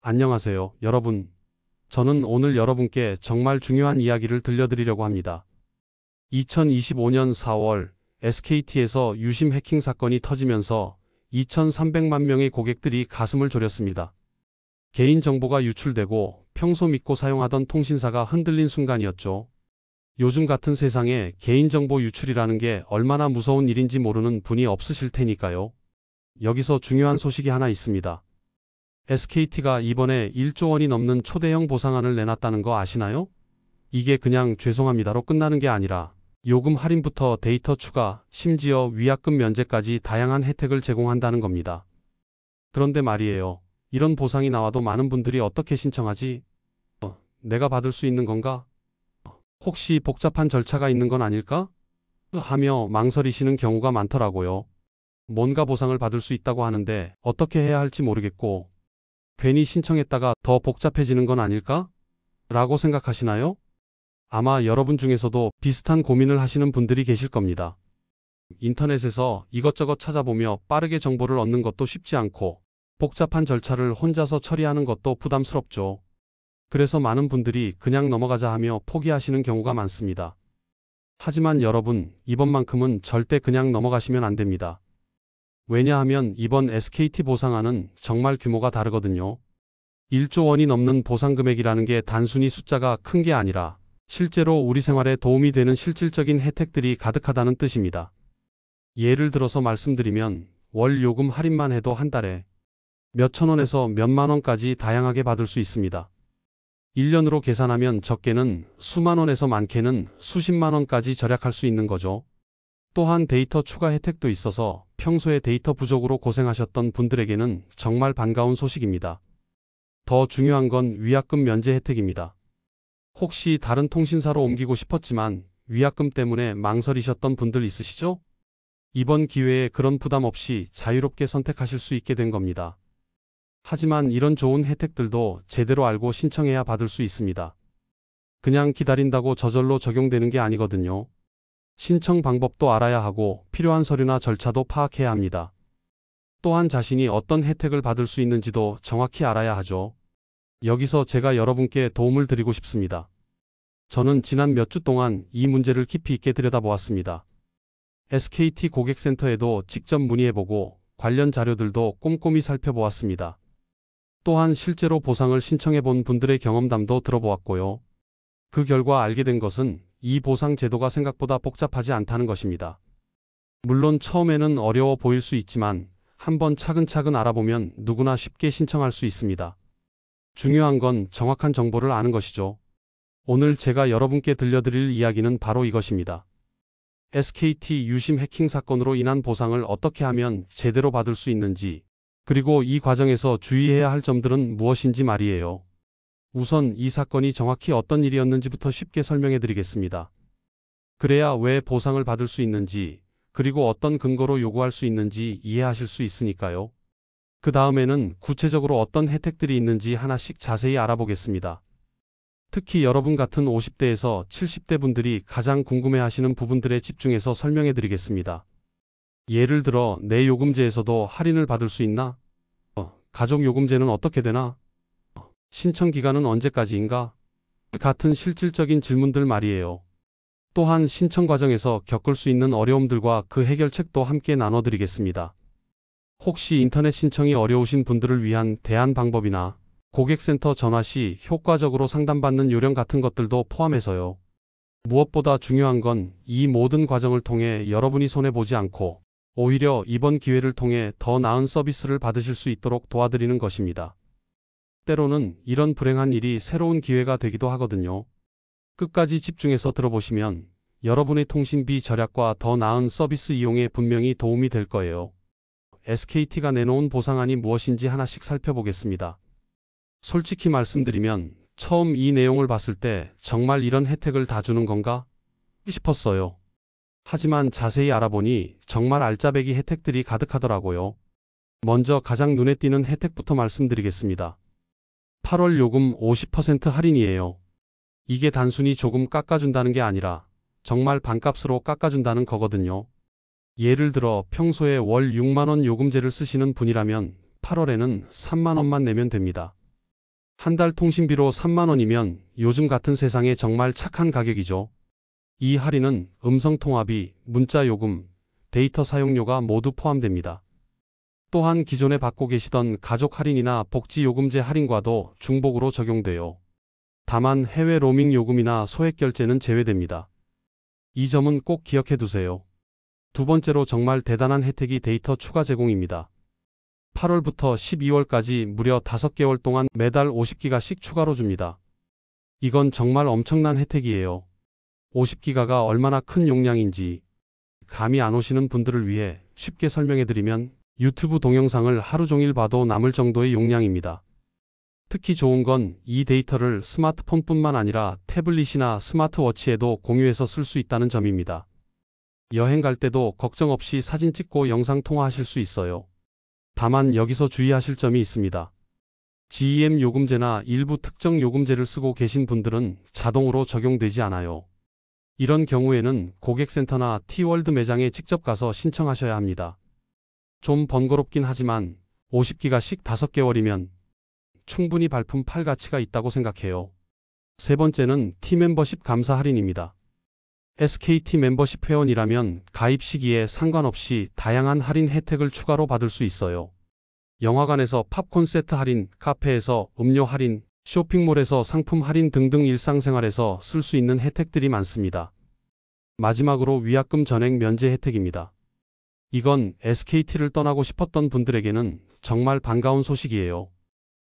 안녕하세요, 여러분. 저는 오늘 여러분께 정말 중요한 이야기를 들려드리려고 합니다. 2025년 4월 SKT에서 유심 해킹 사건이 터지면서 2,300만 명의 고객들이 가슴을 졸였습니다. 개인정보가 유출되고 평소 믿고 사용하던 통신사가 흔들린 순간이었죠. 요즘 같은 세상에 개인정보 유출이라는 게 얼마나 무서운 일인지 모르는 분이 없으실 테니까요. 여기서 중요한 소식이 하나 있습니다. SKT가 이번에 1조 원이 넘는 초대형 보상안을 내놨다는 거 아시나요? 이게 그냥 죄송합니다로 끝나는 게 아니라 요금 할인부터 데이터 추가, 심지어 위약금 면제까지 다양한 혜택을 제공한다는 겁니다. 그런데 말이에요. 이런 보상이 나와도 많은 분들이 어떻게 신청하지? 내가 받을 수 있는 건가? 혹시 복잡한 절차가 있는 건 아닐까? 하며 망설이시는 경우가 많더라고요. 뭔가 보상을 받을 수 있다고 하는데 어떻게 해야 할지 모르겠고 괜히 신청했다가 더 복잡해지는 건 아닐까? 라고 생각하시나요? 아마 여러분 중에서도 비슷한 고민을 하시는 분들이 계실 겁니다. 인터넷에서 이것저것 찾아보며 빠르게 정보를 얻는 것도 쉽지 않고 복잡한 절차를 혼자서 처리하는 것도 부담스럽죠. 그래서 많은 분들이 그냥 넘어가자 하며 포기하시는 경우가 많습니다. 하지만 여러분, 이번만큼은 절대 그냥 넘어가시면 안 됩니다. 왜냐하면 이번 SKT 보상안은 정말 규모가 다르거든요. 1조 원이 넘는 보상 금액이라는 게 단순히 숫자가 큰 게 아니라 실제로 우리 생활에 도움이 되는 실질적인 혜택들이 가득하다는 뜻입니다. 예를 들어서 말씀드리면 월 요금 할인만 해도 한 달에 몇천 원에서 몇만 원까지 다양하게 받을 수 있습니다. 1년으로 계산하면 적게는 수만 원에서 많게는 수십만 원까지 절약할 수 있는 거죠. 또한 데이터 추가 혜택도 있어서 평소에 데이터 부족으로 고생하셨던 분들에게는 정말 반가운 소식입니다. 더 중요한 건 위약금 면제 혜택입니다. 혹시 다른 통신사로 옮기고 싶었지만 위약금 때문에 망설이셨던 분들 있으시죠? 이번 기회에 그런 부담 없이 자유롭게 선택하실 수 있게 된 겁니다. 하지만 이런 좋은 혜택들도 제대로 알고 신청해야 받을 수 있습니다. 그냥 기다린다고 저절로 적용되는 게 아니거든요. 신청 방법도 알아야 하고 필요한 서류나 절차도 파악해야 합니다. 또한 자신이 어떤 혜택을 받을 수 있는지도 정확히 알아야 하죠. 여기서 제가 여러분께 도움을 드리고 싶습니다. 저는 지난 몇 주 동안 이 문제를 깊이 있게 들여다보았습니다. SKT 고객센터에도 직접 문의해보고 관련 자료들도 꼼꼼히 살펴보았습니다. 또한 실제로 보상을 신청해본 분들의 경험담도 들어보았고요. 그 결과 알게 된 것은 이 보상 제도가 생각보다 복잡하지 않다는 것입니다. 물론 처음에는 어려워 보일 수 있지만 한번 차근차근 알아보면 누구나 쉽게 신청할 수 있습니다. 중요한 건 정확한 정보를 아는 것이죠. 오늘 제가 여러분께 들려드릴 이야기는 바로 이것입니다. SKT 유심 해킹 사건으로 인한 보상을 어떻게 하면 제대로 받을 수 있는지, 그리고 이 과정에서 주의해야 할 점들은 무엇인지 말이에요. 우선 이 사건이 정확히 어떤 일이었는지부터 쉽게 설명해 드리겠습니다. 그래야 왜 보상을 받을 수 있는지, 그리고 어떤 근거로 요구할 수 있는지 이해하실 수 있으니까요. 그 다음에는 구체적으로 어떤 혜택들이 있는지 하나씩 자세히 알아보겠습니다. 특히 여러분 같은 50대에서 70대 분들이 가장 궁금해하시는 부분들에 집중해서 설명해 드리겠습니다. 예를 들어 내 요금제에서도 할인을 받을 수 있나? 가족 요금제는 어떻게 되나? 신청 기간은 언제까지인가? 같은 실질적인 질문들 말이에요. 또한 신청 과정에서 겪을 수 있는 어려움들과 그 해결책도 함께 나눠드리겠습니다. 혹시 인터넷 신청이 어려우신 분들을 위한 대안 방법이나 고객센터 전화 시 효과적으로 상담받는 요령 같은 것들도 포함해서요. 무엇보다 중요한 건 이 모든 과정을 통해 여러분이 손해보지 않고 오히려 이번 기회를 통해 더 나은 서비스를 받으실 수 있도록 도와드리는 것입니다. 때로는 이런 불행한 일이 새로운 기회가 되기도 하거든요. 끝까지 집중해서 들어보시면 여러분의 통신비 절약과 더 나은 서비스 이용에 분명히 도움이 될 거예요. SKT가 내놓은 보상안이 무엇인지 하나씩 살펴보겠습니다. 솔직히 말씀드리면 처음 이 내용을 봤을 때 정말 이런 혜택을 다 주는 건가? 싶었어요. 하지만 자세히 알아보니 정말 알짜배기 혜택들이 가득하더라고요. 먼저 가장 눈에 띄는 혜택부터 말씀드리겠습니다. 8월 요금 50% 할인이에요. 이게 단순히 조금 깎아준다는 게 아니라 정말 반값으로 깎아준다는 거거든요. 예를 들어 평소에 월 6만 원 요금제를 쓰시는 분이라면 8월에는 3만 원만 내면 됩니다. 한 달 통신비로 3만 원이면 요즘 같은 세상에 정말 착한 가격이죠. 이 할인은 음성 통화비, 문자 요금, 데이터 사용료가 모두 포함됩니다. 또한 기존에 받고 계시던 가족 할인이나 복지 요금제 할인과도 중복으로 적용돼요. 다만 해외 로밍 요금이나 소액 결제는 제외됩니다. 이 점은 꼭 기억해 두세요. 두 번째로 정말 대단한 혜택이 데이터 추가 제공입니다. 8월부터 12월까지 무려 5개월 동안 매달 50기가씩 추가로 줍니다. 이건 정말 엄청난 혜택이에요. 50기가가 얼마나 큰 용량인지 감이 안 오시는 분들을 위해 쉽게 설명해드리면 유튜브 동영상을 하루 종일 봐도 남을 정도의 용량입니다. 특히 좋은 건 이 데이터를 스마트폰뿐만 아니라 태블릿이나 스마트워치에도 공유해서 쓸 수 있다는 점입니다. 여행 갈 때도 걱정 없이 사진 찍고 영상 통화하실 수 있어요. 다만 여기서 주의하실 점이 있습니다. GEM 요금제나 일부 특정 요금제를 쓰고 계신 분들은 자동으로 적용되지 않아요. 이런 경우에는 고객센터나 T월드 매장에 직접 가서 신청하셔야 합니다. 좀 번거롭긴 하지만 50기가씩 5개월이면 충분히 발품 팔 가치가 있다고 생각해요. 세 번째는 T멤버십 감사 할인입니다. SKT 멤버십 회원이라면 가입 시기에 상관없이 다양한 할인 혜택을 추가로 받을 수 있어요. 영화관에서 팝콘 세트 할인, 카페에서 음료 할인, 쇼핑몰에서 상품 할인 등등 일상생활에서 쓸 수 있는 혜택들이 많습니다. 마지막으로 위약금 전액 면제 혜택입니다. 이건 SKT를 떠나고 싶었던 분들에게는 정말 반가운 소식이에요.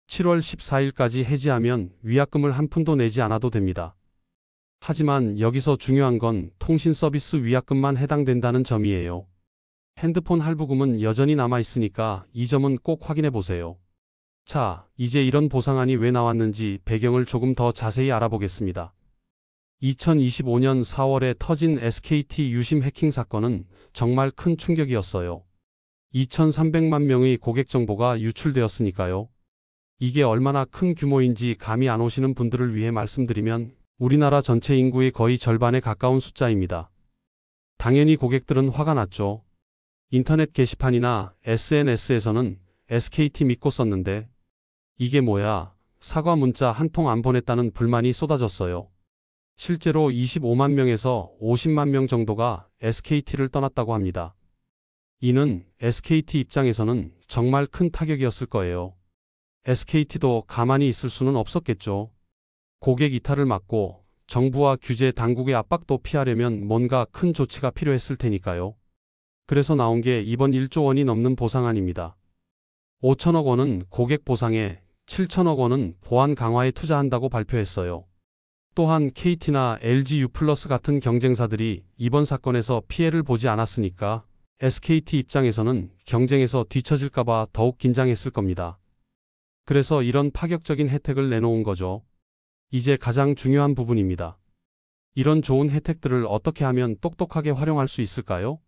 7월 14일까지 해지하면 위약금을 한 푼도 내지 않아도 됩니다. 하지만 여기서 중요한 건 통신 서비스 위약금만 해당된다는 점이에요. 핸드폰 할부금은 여전히 남아있으니까 이 점은 꼭 확인해 보세요. 자, 이제 이런 보상안이 왜 나왔는지 배경을 조금 더 자세히 알아보겠습니다. 2025년 4월에 터진 SKT 유심 해킹 사건은 정말 큰 충격이었어요. 2,300만 명의 고객 정보가 유출되었으니까요. 이게 얼마나 큰 규모인지 감이 안 오시는 분들을 위해 말씀드리면 우리나라 전체 인구의 거의 절반에 가까운 숫자입니다. 당연히 고객들은 화가 났죠. 인터넷 게시판이나 SNS에서는 SKT 믿고 썼는데 이게 뭐야? 사과 문자 한 통 안 보냈다는 불만이 쏟아졌어요. 실제로 25만 명에서 50만 명 정도가 SKT를 떠났다고 합니다. 이는 SKT 입장에서는 정말 큰 타격이었을 거예요. SKT도 가만히 있을 수는 없었겠죠. 고객 이탈을 막고 정부와 규제 당국의 압박도 피하려면 뭔가 큰 조치가 필요했을 테니까요. 그래서 나온 게 이번 1조 원이 넘는 보상안입니다. 5천억 원은 고객 보상에 7천억 원은 보안 강화에 투자한다고 발표했어요. 또한 KT나 LG U+ 같은 경쟁사들이 이번 사건에서 피해를 보지 않았으니까 SKT 입장에서는 경쟁에서 뒤처질까봐 더욱 긴장했을 겁니다. 그래서 이런 파격적인 혜택을 내놓은 거죠. 이제 가장 중요한 부분입니다. 이런 좋은 혜택들을 어떻게 하면 똑똑하게 활용할 수 있을까요?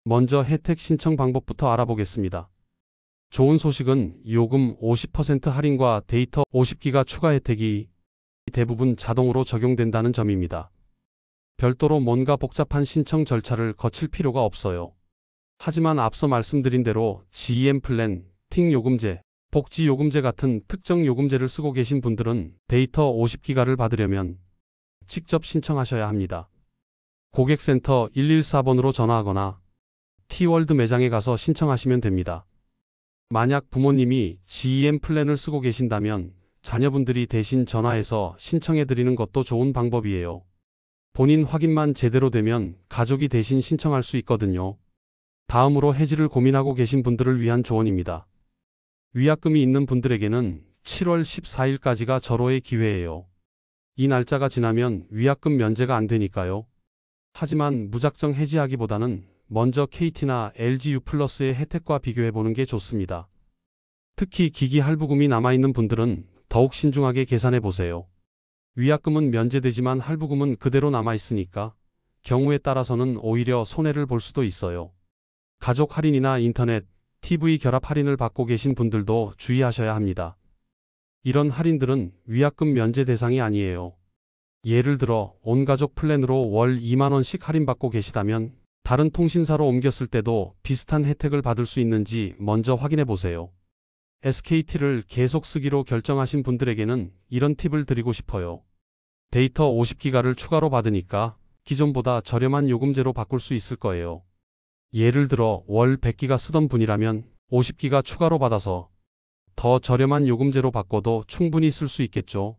먼저 혜택 신청 방법부터 알아보겠습니다. 좋은 소식은 요금 50% 할인과 데이터 50기가 추가 혜택이 대부분 자동으로 적용된다는 점입니다. 별도로 뭔가 복잡한 신청 절차를 거칠 필요가 없어요. 하지만 앞서 말씀드린 대로 GEM 플랜, 팅 요금제, 복지 요금제 같은 특정 요금제를 쓰고 계신 분들은 데이터 50기가를 받으려면 직접 신청하셔야 합니다. 고객센터 114번으로 전화하거나 T월드 매장에 가서 신청하시면 됩니다. 만약 부모님이 GEM 플랜을 쓰고 계신다면 자녀분들이 대신 전화해서 신청해드리는 것도 좋은 방법이에요. 본인 확인만 제대로 되면 가족이 대신 신청할 수 있거든요. 다음으로 해지를 고민하고 계신 분들을 위한 조언입니다. 위약금이 있는 분들에게는 7월 14일까지가 절호의 기회예요. 이 날짜가 지나면 위약금 면제가 안 되니까요. 하지만 무작정 해지하기보다는 먼저 KT나 LG U+의 혜택과 비교해보는 게 좋습니다. 특히 기기 할부금이 남아있는 분들은 더욱 신중하게 계산해보세요. 위약금은 면제되지만 할부금은 그대로 남아있으니까 경우에 따라서는 오히려 손해를 볼 수도 있어요. 가족 할인이나 인터넷, TV 결합 할인을 받고 계신 분들도 주의하셔야 합니다. 이런 할인들은 위약금 면제 대상이 아니에요. 예를 들어 온 가족 플랜으로 월 2만 원씩 할인받고 계시다면 다른 통신사로 옮겼을 때도 비슷한 혜택을 받을 수 있는지 먼저 확인해 보세요. SKT를 계속 쓰기로 결정하신 분들에게는 이런 팁을 드리고 싶어요. 데이터 50기가를 추가로 받으니까 기존보다 저렴한 요금제로 바꿀 수 있을 거예요. 예를 들어 월 100기가 쓰던 분이라면 50기가 추가로 받아서 더 저렴한 요금제로 바꿔도 충분히 쓸 수 있겠죠.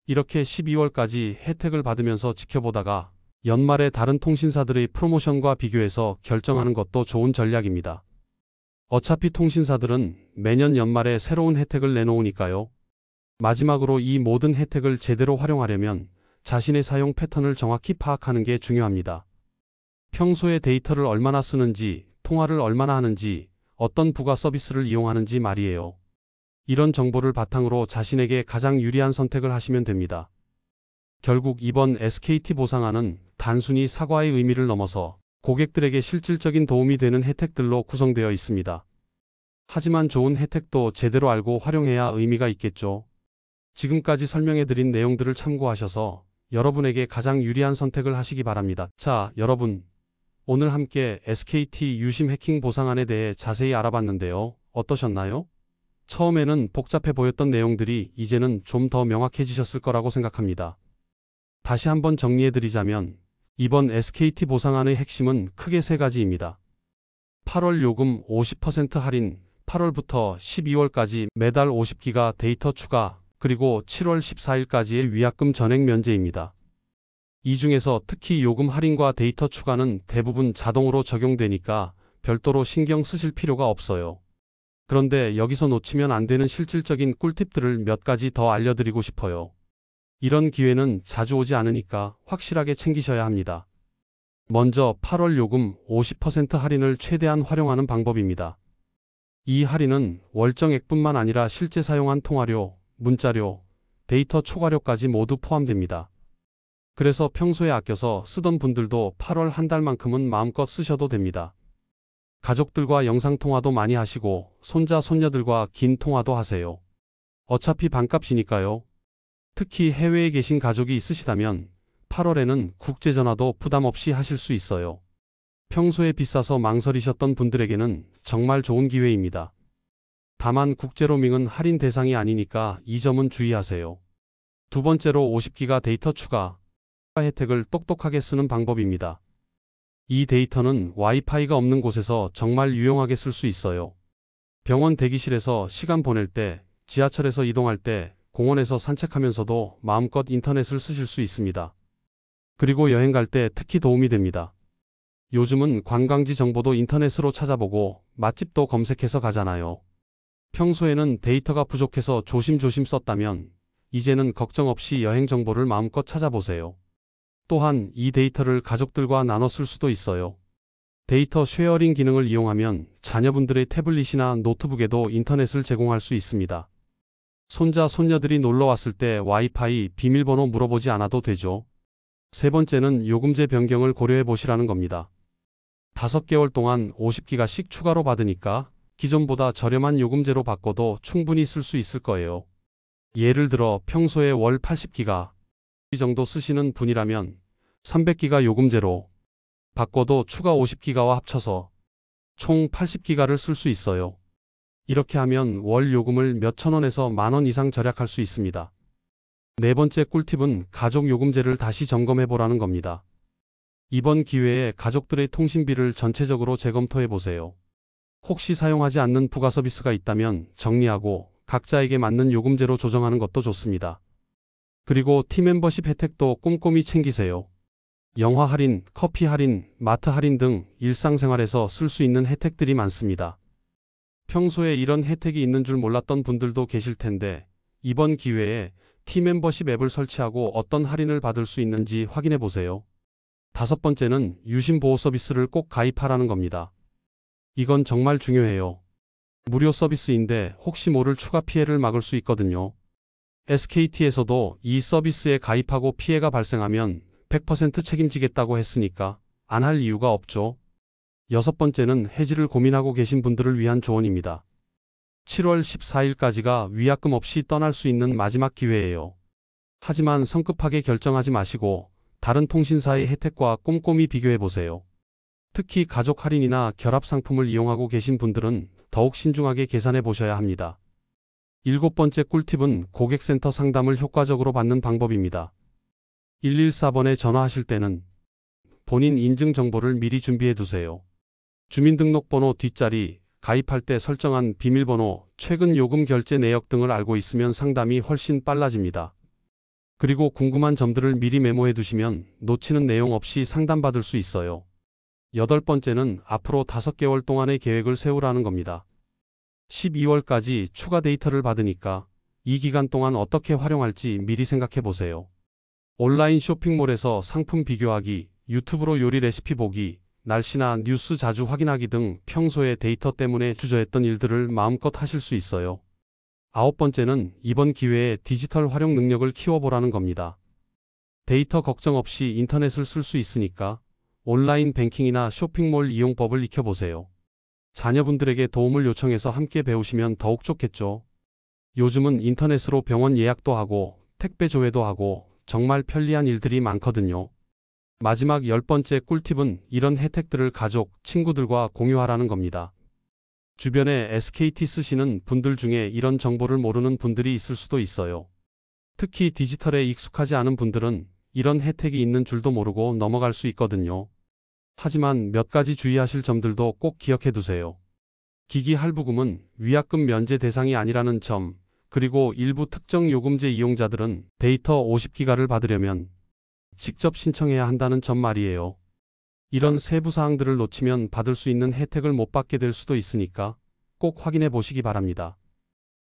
이렇게 12월까지 혜택을 받으면서 지켜보다가 연말에 다른 통신사들의 프로모션과 비교해서 결정하는 것도 좋은 전략입니다. 어차피 통신사들은 매년 연말에 새로운 혜택을 내놓으니까요. 마지막으로 이 모든 혜택을 제대로 활용하려면 자신의 사용 패턴을 정확히 파악하는 게 중요합니다. 평소에 데이터를 얼마나 쓰는지, 통화를 얼마나 하는지, 어떤 부가 서비스를 이용하는지 말이에요. 이런 정보를 바탕으로 자신에게 가장 유리한 선택을 하시면 됩니다. 결국 이번 SKT 보상안은 단순히 사과의 의미를 넘어서 고객들에게 실질적인 도움이 되는 혜택들로 구성되어 있습니다. 하지만 좋은 혜택도 제대로 알고 활용해야 의미가 있겠죠. 지금까지 설명해드린 내용들을 참고하셔서 여러분에게 가장 유리한 선택을 하시기 바랍니다. 자, 여러분. 오늘 함께 SKT 유심 해킹 보상안에 대해 자세히 알아봤는데요. 어떠셨나요? 처음에는 복잡해 보였던 내용들이 이제는 좀 더 명확해지셨을 거라고 생각합니다. 다시 한번 정리해드리자면 이번 SKT 보상안의 핵심은 크게 세 가지입니다. 8월 요금 50% 할인, 8월부터 12월까지 매달 50기가 데이터 추가, 그리고 7월 14일까지의 위약금 전액 면제입니다. 이 중에서 특히 요금 할인과 데이터 추가는 대부분 자동으로 적용되니까 별도로 신경 쓰실 필요가 없어요. 그런데 여기서 놓치면 안 되는 실질적인 꿀팁들을 몇 가지 더 알려드리고 싶어요. 이런 기회는 자주 오지 않으니까 확실하게 챙기셔야 합니다. 먼저 8월 요금 50% 할인을 최대한 활용하는 방법입니다. 이 할인은 월정액뿐만 아니라 실제 사용한 통화료, 문자료, 데이터 초과료까지 모두 포함됩니다. 그래서 평소에 아껴서 쓰던 분들도 8월 한 달만큼은 마음껏 쓰셔도 됩니다. 가족들과 영상통화도 많이 하시고 손자, 손녀들과 긴 통화도 하세요. 어차피 반값이니까요. 특히 해외에 계신 가족이 있으시다면 8월에는 국제전화도 부담 없이 하실 수 있어요. 평소에 비싸서 망설이셨던 분들에게는 정말 좋은 기회입니다. 다만 국제로밍은 할인 대상이 아니니까 이 점은 주의하세요. 두 번째로 50기가 데이터 추가 혜택을 똑똑하게 쓰는 방법입니다. 이 데이터는 와이파이가 없는 곳에서 정말 유용하게 쓸 수 있어요. 병원 대기실에서 시간 보낼 때, 지하철에서 이동할 때, 공원에서 산책하면서도 마음껏 인터넷을 쓰실 수 있습니다. 그리고 여행 갈 때 특히 도움이 됩니다. 요즘은 관광지 정보도 인터넷으로 찾아보고 맛집도 검색해서 가잖아요. 평소에는 데이터가 부족해서 조심조심 썼다면 이제는 걱정 없이 여행 정보를 마음껏 찾아보세요. 또한 이 데이터를 가족들과 나눠 쓸 수도 있어요. 데이터 쉐어링 기능을 이용하면 자녀분들의 태블릿이나 노트북에도 인터넷을 제공할 수 있습니다. 손자, 손녀들이 놀러 왔을 때 와이파이 비밀번호 물어보지 않아도 되죠. 세 번째는 요금제 변경을 고려해 보시라는 겁니다. 5개월 동안 50기가씩 추가로 받으니까 기존보다 저렴한 요금제로 바꿔도 충분히 쓸 수 있을 거예요. 예를 들어 평소에 월 80기가 정도 쓰시는 분이라면 300기가 요금제로 바꿔도 추가 50기가와 합쳐서 총 80기가를 쓸 수 있어요. 이렇게 하면 월 요금을 몇천 원에서 만원 이상 절약할 수 있습니다. 네 번째 꿀팁은 가족 요금제를 다시 점검해 보라는 겁니다. 이번 기회에 가족들의 통신비를 전체적으로 재검토해 보세요. 혹시 사용하지 않는 부가 서비스가 있다면 정리하고 각자에게 맞는 요금제로 조정하는 것도 좋습니다. 그리고 티멤버십 혜택도 꼼꼼히 챙기세요. 영화 할인, 커피 할인, 마트 할인 등 일상생활에서 쓸 수 있는 혜택들이 많습니다. 평소에 이런 혜택이 있는 줄 몰랐던 분들도 계실 텐데 이번 기회에 티멤버십 앱을 설치하고 어떤 할인을 받을 수 있는지 확인해 보세요. 다섯 번째는 유심 보호 서비스를 꼭 가입하라는 겁니다. 이건 정말 중요해요. 무료 서비스인데 혹시 모를 추가 피해를 막을 수 있거든요. SKT에서도 이 서비스에 가입하고 피해가 발생하면 100% 책임지겠다고 했으니까 안 할 이유가 없죠. 여섯 번째는 해지를 고민하고 계신 분들을 위한 조언입니다. 7월 14일까지가 위약금 없이 떠날 수 있는 마지막 기회예요. 하지만 성급하게 결정하지 마시고 다른 통신사의 혜택과 꼼꼼히 비교해 보세요. 특히 가족 할인이나 결합 상품을 이용하고 계신 분들은 더욱 신중하게 계산해 보셔야 합니다. 7번째 꿀팁은 고객센터 상담을 효과적으로 받는 방법입니다. 114번에 전화하실 때는 본인 인증 정보를 미리 준비해 두세요. 주민등록번호 뒷자리, 가입할 때 설정한 비밀번호, 최근 요금 결제 내역 등을 알고 있으면 상담이 훨씬 빨라집니다. 그리고 궁금한 점들을 미리 메모해 두시면 놓치는 내용 없이 상담받을 수 있어요. 8번째는 앞으로 5개월 동안의 계획을 세우라는 겁니다. 12월까지 추가 데이터를 받으니까 이 기간 동안 어떻게 활용할지 미리 생각해 보세요. 온라인 쇼핑몰에서 상품 비교하기, 유튜브로 요리 레시피 보기, 날씨나 뉴스 자주 확인하기 등 평소에 데이터 때문에 주저했던 일들을 마음껏 하실 수 있어요. 9번째는 이번 기회에 디지털 활용 능력을 키워보라는 겁니다. 데이터 걱정 없이 인터넷을 쓸 수 있으니까 온라인 뱅킹이나 쇼핑몰 이용법을 익혀보세요. 자녀분들에게 도움을 요청해서 함께 배우시면 더욱 좋겠죠. 요즘은 인터넷으로 병원 예약도 하고 택배 조회도 하고 정말 편리한 일들이 많거든요. 마지막 10번째 꿀팁은 이런 혜택들을 가족, 친구들과 공유하라는 겁니다. 주변에 SKT 쓰시는 분들 중에 이런 정보를 모르는 분들이 있을 수도 있어요. 특히 디지털에 익숙하지 않은 분들은 이런 혜택이 있는 줄도 모르고 넘어갈 수 있거든요. 하지만 몇 가지 주의하실 점들도 꼭 기억해 두세요. 기기 할부금은 위약금 면제 대상이 아니라는 점, 그리고 일부 특정 요금제 이용자들은 데이터 50기가를 받으려면 직접 신청해야 한다는 점 말이에요. 이런 세부 사항들을 놓치면 받을 수 있는 혜택을 못 받게 될 수도 있으니까 꼭 확인해 보시기 바랍니다.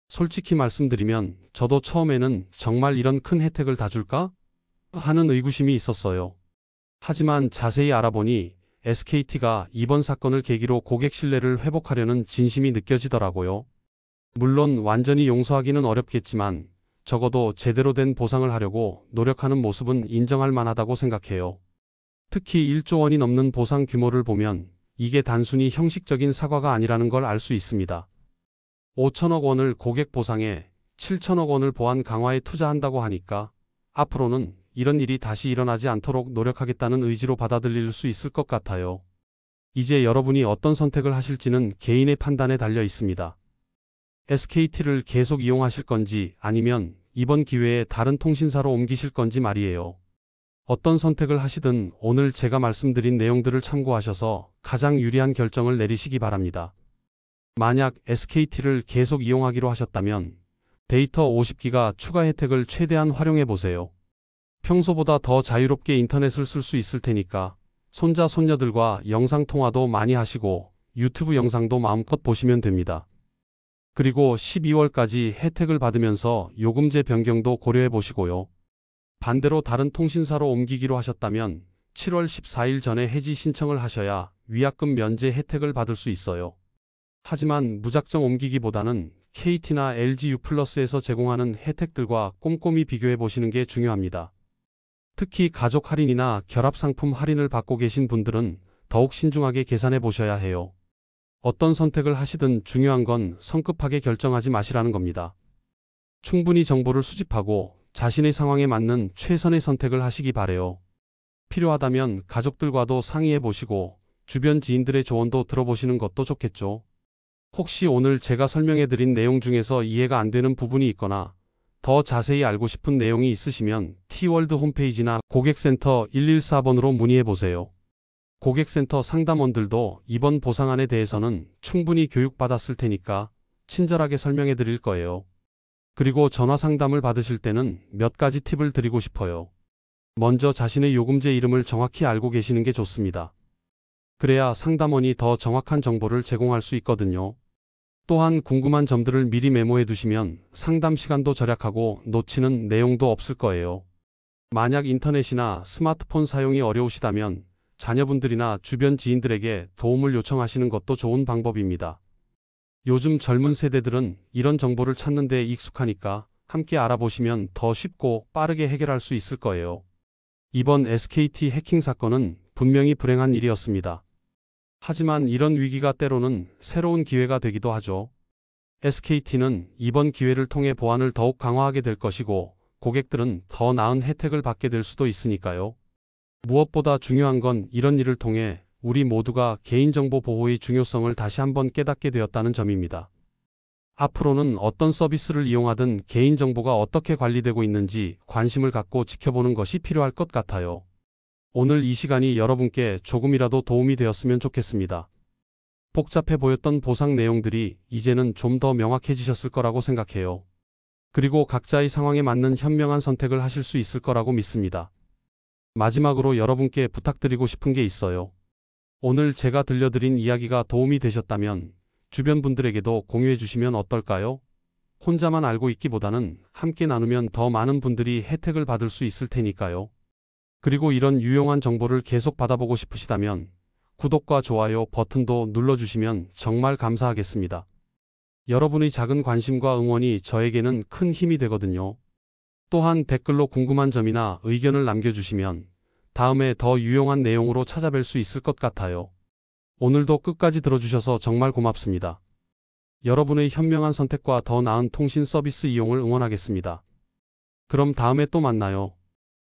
솔직히 말씀드리면 저도 처음에는 정말 이런 큰 혜택을 다 줄까? 하는 의구심이 있었어요. 하지만 자세히 알아보니 SKT가 이번 사건을 계기로 고객 신뢰를 회복하려는 진심이 느껴지더라고요. 물론 완전히 용서하기는 어렵겠지만 적어도 제대로 된 보상을 하려고 노력하는 모습은 인정할 만하다고 생각해요. 특히 1조 원이 넘는 보상 규모를 보면 이게 단순히 형식적인 사과가 아니라는 걸 알 수 있습니다. 5천억 원을 고객 보상에 7천억 원을 보안 강화에 투자한다고 하니까 앞으로는 이런 일이 다시 일어나지 않도록 노력하겠다는 의지로 받아들일 수 있을 것 같아요. 이제 여러분이 어떤 선택을 하실지는 개인의 판단에 달려 있습니다. SKT를 계속 이용하실 건지 아니면 이번 기회에 다른 통신사로 옮기실 건지 말이에요. 어떤 선택을 하시든 오늘 제가 말씀드린 내용들을 참고하셔서 가장 유리한 결정을 내리시기 바랍니다. 만약 SKT를 계속 이용하기로 하셨다면 데이터 50기가 추가 혜택을 최대한 활용해 보세요. 평소보다 더 자유롭게 인터넷을 쓸 수 있을 테니까 손자 손녀들과 영상통화도 많이 하시고 유튜브 영상도 마음껏 보시면 됩니다. 그리고 12월까지 혜택을 받으면서 요금제 변경도 고려해 보시고요. 반대로 다른 통신사로 옮기기로 하셨다면 7월 14일 전에 해지 신청을 하셔야 위약금 면제 혜택을 받을 수 있어요. 하지만 무작정 옮기기보다는 KT나 LG U+에서 제공하는 혜택들과 꼼꼼히 비교해 보시는 게 중요합니다. 특히 가족 할인이나 결합 상품 할인을 받고 계신 분들은 더욱 신중하게 계산해 보셔야 해요. 어떤 선택을 하시든 중요한 건 성급하게 결정하지 마시라는 겁니다. 충분히 정보를 수집하고 자신의 상황에 맞는 최선의 선택을 하시기 바래요. 필요하다면 가족들과도 상의해 보시고 주변 지인들의 조언도 들어보시는 것도 좋겠죠. 혹시 오늘 제가 설명해 드린 내용 중에서 이해가 안 되는 부분이 있거나 더 자세히 알고 싶은 내용이 있으시면 T월드 홈페이지나 고객센터 114번으로 문의해 보세요. 고객센터 상담원들도 이번 보상안에 대해서는 충분히 교육받았을 테니까 친절하게 설명해 드릴 거예요. 그리고 전화 상담을 받으실 때는 몇 가지 팁을 드리고 싶어요. 먼저 자신의 요금제 이름을 정확히 알고 계시는 게 좋습니다. 그래야 상담원이 더 정확한 정보를 제공할 수 있거든요. 또한 궁금한 점들을 미리 메모해 두시면 상담 시간도 절약하고 놓치는 내용도 없을 거예요. 만약 인터넷이나 스마트폰 사용이 어려우시다면 자녀분들이나 주변 지인들에게 도움을 요청하시는 것도 좋은 방법입니다. 요즘 젊은 세대들은 이런 정보를 찾는 데 익숙하니까 함께 알아보시면 더 쉽고 빠르게 해결할 수 있을 거예요. 이번 SKT 해킹 사건은 분명히 불행한 일이었습니다. 하지만 이런 위기가 때로는 새로운 기회가 되기도 하죠. SKT는 이번 기회를 통해 보안을 더욱 강화하게 될 것이고 고객들은 더 나은 혜택을 받게 될 수도 있으니까요. 무엇보다 중요한 건 이런 일을 통해 우리 모두가 개인정보 보호의 중요성을 다시 한번 깨닫게 되었다는 점입니다. 앞으로는 어떤 서비스를 이용하든 개인정보가 어떻게 관리되고 있는지 관심을 갖고 지켜보는 것이 필요할 것 같아요. 오늘 이 시간이 여러분께 조금이라도 도움이 되었으면 좋겠습니다. 복잡해 보였던 보상 내용들이 이제는 좀 더 명확해지셨을 거라고 생각해요. 그리고 각자의 상황에 맞는 현명한 선택을 하실 수 있을 거라고 믿습니다. 마지막으로 여러분께 부탁드리고 싶은 게 있어요. 오늘 제가 들려드린 이야기가 도움이 되셨다면 주변 분들에게도 공유해 주시면 어떨까요? 혼자만 알고 있기보다는 함께 나누면 더 많은 분들이 혜택을 받을 수 있을 테니까요. 그리고 이런 유용한 정보를 계속 받아보고 싶으시다면 구독과 좋아요 버튼도 눌러주시면 정말 감사하겠습니다. 여러분의 작은 관심과 응원이 저에게는 큰 힘이 되거든요. 또한 댓글로 궁금한 점이나 의견을 남겨주시면 다음에 더 유용한 내용으로 찾아뵐 수 있을 것 같아요. 오늘도 끝까지 들어주셔서 정말 고맙습니다. 여러분의 현명한 선택과 더 나은 통신 서비스 이용을 응원하겠습니다. 그럼 다음에 또 만나요.